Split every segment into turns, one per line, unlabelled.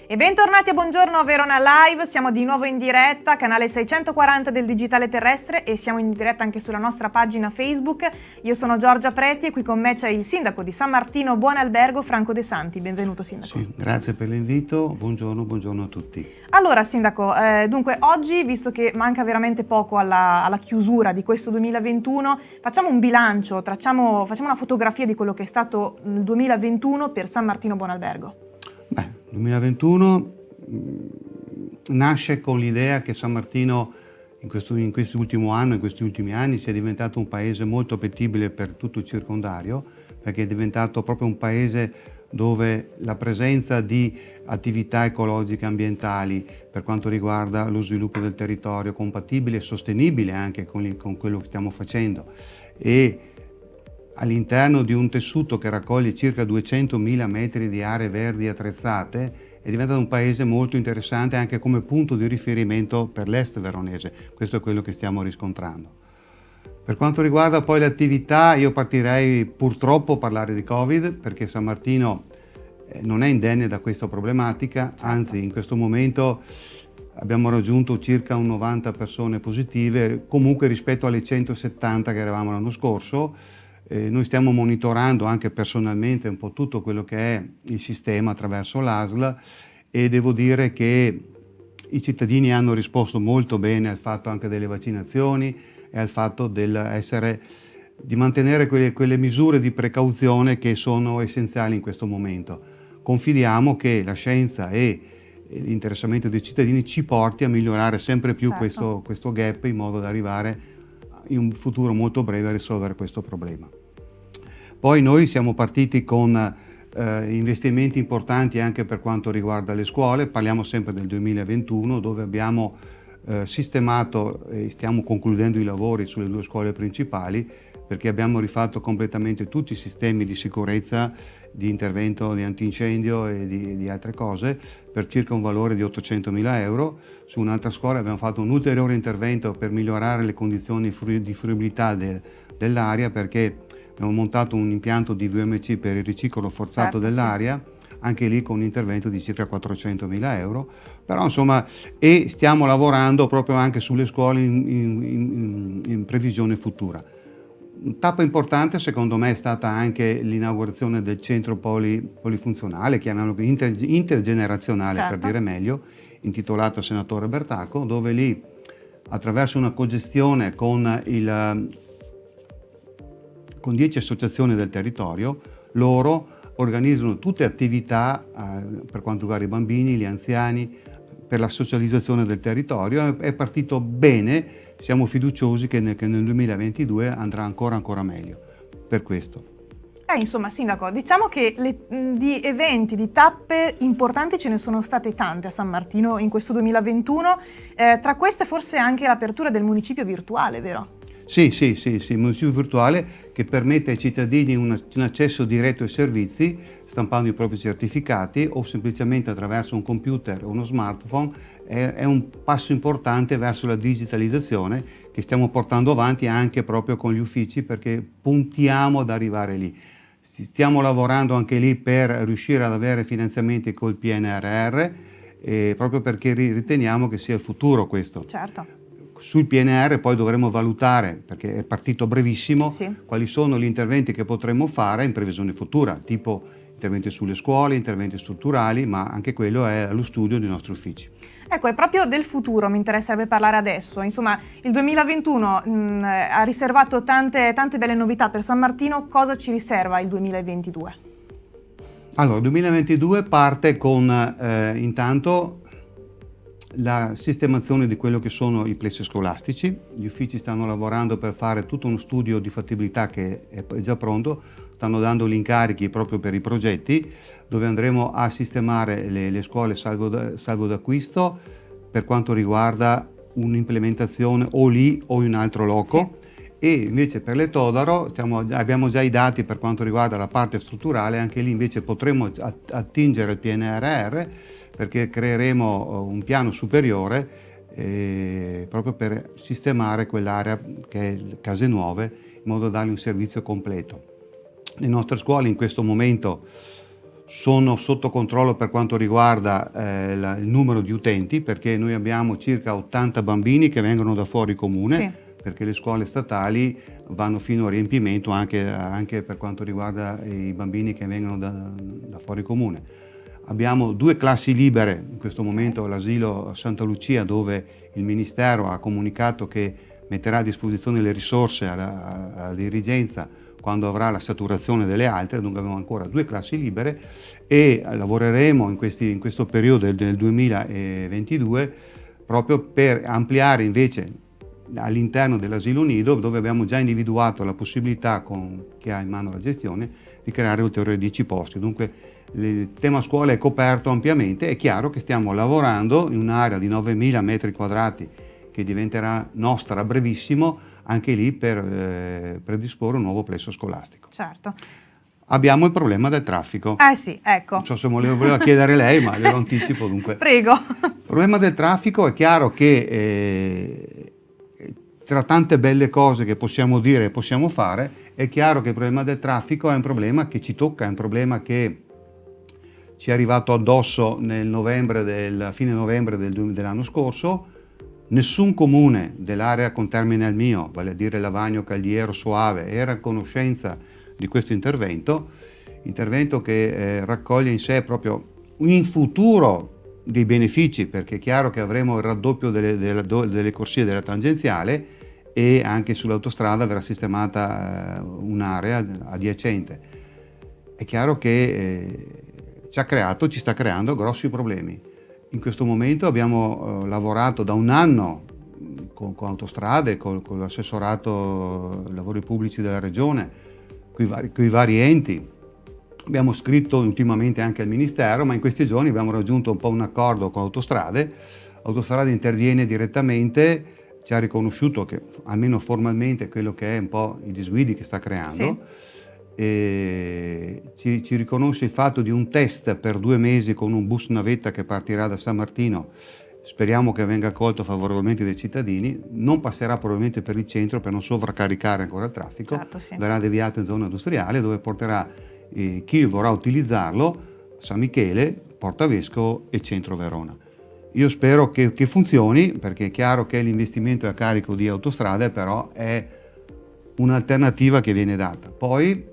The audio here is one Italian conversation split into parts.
E bentornati a Buongiorno Verona Live, siamo di nuovo in diretta, canale 640 del Digitale Terrestre e siamo in diretta anche sulla nostra pagina Facebook. Io sono Giorgia Preti e qui con me c'è il sindaco di San Martino Buon Albergo, Franco De Santi. Benvenuto sindaco.
Sì, grazie per l'invito, buongiorno a tutti.
Allora sindaco, dunque oggi, visto che manca veramente poco alla chiusura di questo 2021, facciamo un bilancio, facciamo una fotografia di quello che è stato il 2021 per San Martino Buon Albergo.
Il 2021 nasce con l'idea che San Martino in questi ultimi anni sia diventato un paese molto appetibile per tutto il circondario, perché è diventato proprio un paese dove la presenza di attività ecologiche ambientali per quanto riguarda lo sviluppo del territorio compatibile e sostenibile anche con quello che stiamo facendo, e all'interno di un tessuto che raccoglie circa 200.000 metri di aree verdi attrezzate, è diventato un paese molto interessante anche come punto di riferimento per l'est veronese. Questo è quello che stiamo riscontrando. Per quanto riguarda poi le attività, io partirei purtroppo a parlare di Covid, perché San Martino non è indenne da questa problematica, anzi in questo momento abbiamo raggiunto circa un 90 persone positive, comunque rispetto alle 170 che eravamo l'anno scorso. Noi stiamo monitorando anche personalmente un po' tutto quello che è il sistema attraverso l'ASL e devo dire che i cittadini hanno risposto molto bene al fatto anche delle vaccinazioni e al fatto di mantenere quelle misure di precauzione che sono essenziali in questo momento. Confidiamo che la scienza e l'interessamento dei cittadini ci porti a migliorare sempre più questo gap in modo da arrivare in un futuro molto breve a risolvere questo problema. Poi noi siamo partiti con investimenti importanti anche per quanto riguarda le scuole, parliamo sempre del 2021 dove abbiamo sistemato e stiamo concludendo i lavori sulle 2 scuole principali, perché abbiamo rifatto completamente tutti i sistemi di sicurezza, di intervento di antincendio e di altre cose per circa un valore di 800.000 euro. Su un'altra scuola abbiamo fatto un ulteriore intervento per migliorare le condizioni di fruibilità dell'aria, perché abbiamo montato un impianto di VMC per il riciclo forzato dell'aria, anche lì con un intervento di circa 400.000 euro. Però insomma, e stiamo lavorando proprio anche sulle scuole in previsione futura. Un tappo importante secondo me è stata anche l'inaugurazione del centro polifunzionale, chiamiamolo intergenerazionale per dire meglio, intitolato Senatore Bertacco, dove lì attraverso una cogestione con 10 associazioni del territorio, loro organizzano tutte attività per quanto riguarda i bambini, gli anziani, per la socializzazione del territorio. È partito bene. Siamo fiduciosi che nel 2022 andrà ancora meglio per questo.
Insomma, sindaco, diciamo che di eventi, di tappe importanti ce ne sono state tante a San Martino in questo 2021, tra queste forse anche l'apertura del municipio virtuale, vero?
Sì, il municipio virtuale che permette ai cittadini un accesso diretto ai servizi stampando i propri certificati o semplicemente attraverso un computer o uno smartphone. È un passo importante verso la digitalizzazione che stiamo portando avanti anche proprio con gli uffici, perché puntiamo ad arrivare lì. Stiamo lavorando anche lì per riuscire ad avere finanziamenti col PNRR, proprio perché riteniamo che sia il futuro questo.
Certo.
Sul PNR poi dovremo valutare, perché è partito brevissimo, quali sono gli interventi che potremmo fare in previsione futura, tipo interventi sulle scuole, interventi strutturali, ma anche quello è allo studio dei nostri uffici.
Ecco, è proprio del futuro mi interesserebbe parlare adesso. Insomma, il 2021 ha riservato tante belle novità per San Martino. Cosa ci riserva il 2022?
Allora, il 2022 parte con intanto la sistemazione di quello che sono i plessi scolastici. Gli uffici stanno lavorando per fare tutto uno studio di fattibilità che è già pronto, stanno dando gli incarichi proprio per i progetti, dove andremo a sistemare le scuole salvo d'acquisto per quanto riguarda un'implementazione o lì o in un altro loco. E invece per le Todaro abbiamo già i dati per quanto riguarda la parte strutturale, anche lì invece potremo attingere il PNRR, perché creeremo un piano superiore proprio per sistemare quell'area che è Case Nuove, in modo da dargli un servizio completo. Le nostre scuole in questo momento sono sotto controllo per quanto riguarda il numero di utenti, perché noi abbiamo circa 80 bambini che vengono da fuori comune,
Sì.
perché le scuole statali vanno fino a riempimento anche per quanto riguarda i bambini che vengono da fuori comune. Abbiamo 2 classi libere in questo momento all'asilo Santa Lucia, dove il Ministero ha comunicato che metterà a disposizione le risorse alla dirigenza quando avrà la saturazione delle altre, dunque abbiamo ancora 2 classi libere e lavoreremo in questo periodo del 2022 proprio per ampliare invece all'interno dell'asilo nido, dove abbiamo già individuato la possibilità con chi ha in mano la gestione di creare ulteriori 10 posti. Dunque il tema scuola è coperto ampiamente. È chiaro che stiamo lavorando in un'area di 9.000 metri quadrati che diventerà nostra a brevissimo, anche lì per predisporre un nuovo plesso scolastico.
Certo.
Abbiamo il problema del traffico.
Sì, ecco.
Non so se voleva chiedere lei, ma glielo anticipo dunque.
Prego.
Il problema del traffico è chiaro che tra tante belle cose che possiamo dire e possiamo fare, è chiaro che il problema del traffico è un problema che ci tocca, è un problema che ci è arrivato addosso fine novembre dell'anno scorso. Nessun comune dell'area contermine al mio, vale a dire Lavagno, Cagliero, Soave, era a conoscenza di questo intervento che raccoglie in sé proprio in futuro dei benefici, perché è chiaro che avremo il raddoppio delle corsie della tangenziale e anche sull'autostrada verrà sistemata un'area adiacente. È chiaro che ci sta creando grossi problemi. In questo momento abbiamo lavorato da un anno con Autostrade, con l'assessorato lavori pubblici della regione, con i vari enti. Abbiamo scritto ultimamente anche al Ministero, ma in questi giorni abbiamo raggiunto un po' un accordo con Autostrade. Autostrade interviene direttamente, ci ha riconosciuto che almeno formalmente quello che è un po' i disguidi che sta creando.
Sì.
E ci riconosce il fatto di un test per 2 mesi con un bus navetta che partirà da San Martino. Speriamo che venga accolto favorevolmente dai cittadini. Non passerà probabilmente per il centro per non sovraccaricare ancora il traffico.
Certo, sì.
Verrà deviato in zona industriale, dove porterà chi vorrà utilizzarlo San Michele, Porta Vescovo e Centro Verona. Io spero che funzioni, perché è chiaro che l'investimento è a carico di Autostrade, però è un'alternativa che viene data. Poi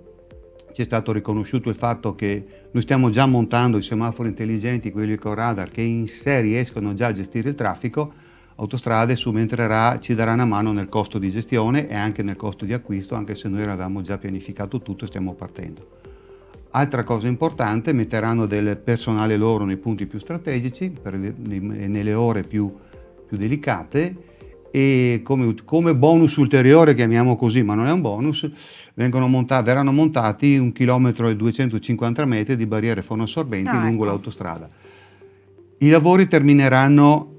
ci è stato riconosciuto il fatto che noi stiamo già montando i semafori intelligenti, quelli con radar, che in sé riescono già a gestire il traffico. Autostrade subentrerà, ci darà una mano nel costo di gestione e anche nel costo di acquisto, anche se noi avevamo già pianificato tutto e stiamo partendo. Altra cosa importante, metteranno del personale loro nei punti più strategici, nelle ore più delicate, e come bonus ulteriore, chiamiamo così, ma non è un bonus, verranno montati 1,250 km di barriere fonoassorbenti lungo l'autostrada. I lavori termineranno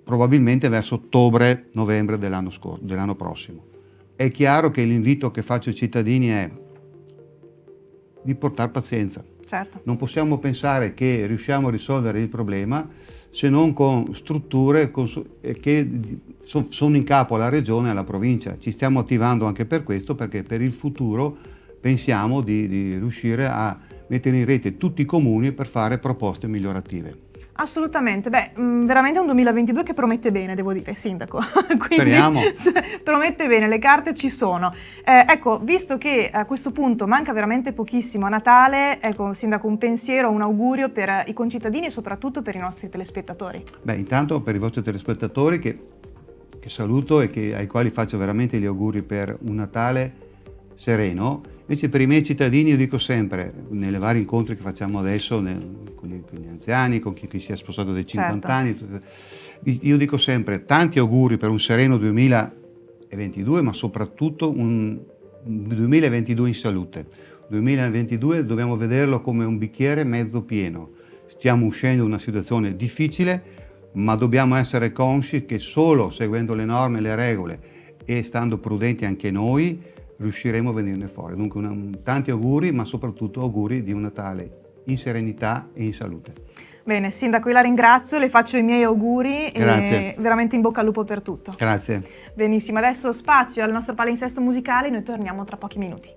probabilmente verso ottobre-novembre dell'anno prossimo. È chiaro che l'invito che faccio ai cittadini è di portare pazienza.
Certo.
Non possiamo pensare che riusciamo a risolvere il problema se non con strutture che sono in capo alla regione e alla provincia. Ci stiamo attivando anche per questo, perché per il futuro pensiamo di riuscire a mettere in rete tutti i comuni per fare proposte migliorative.
Assolutamente, veramente un 2022 che promette bene, devo dire, Sindaco. Quindi,
speriamo.
Promette bene, le carte ci sono. Ecco, visto che a questo punto manca veramente pochissimo a Natale, ecco, Sindaco, un pensiero, un augurio per i concittadini e soprattutto per i nostri telespettatori.
Intanto per i vostri telespettatori che saluto e ai quali faccio veramente gli auguri per un Natale sereno. Invece per i miei cittadini io dico sempre, nelle vari incontri che facciamo adesso con gli anziani, con chi si è sposato dai 50 anni, io dico sempre tanti auguri per un sereno 2022, ma soprattutto un 2022 in salute. 2022 dobbiamo vederlo come un bicchiere mezzo pieno. Stiamo uscendo da una situazione difficile, ma dobbiamo essere consci che solo seguendo le norme e le regole e stando prudenti anche noi riusciremo a venirne fuori. Dunque tanti auguri, ma soprattutto auguri di un Natale in serenità e in salute.
Bene, Sindaco, io la ringrazio, le faccio i miei auguri.
Grazie.
E veramente in bocca al lupo per tutto.
Grazie.
Benissimo, adesso spazio al nostro palinsesto musicale, noi torniamo tra pochi minuti.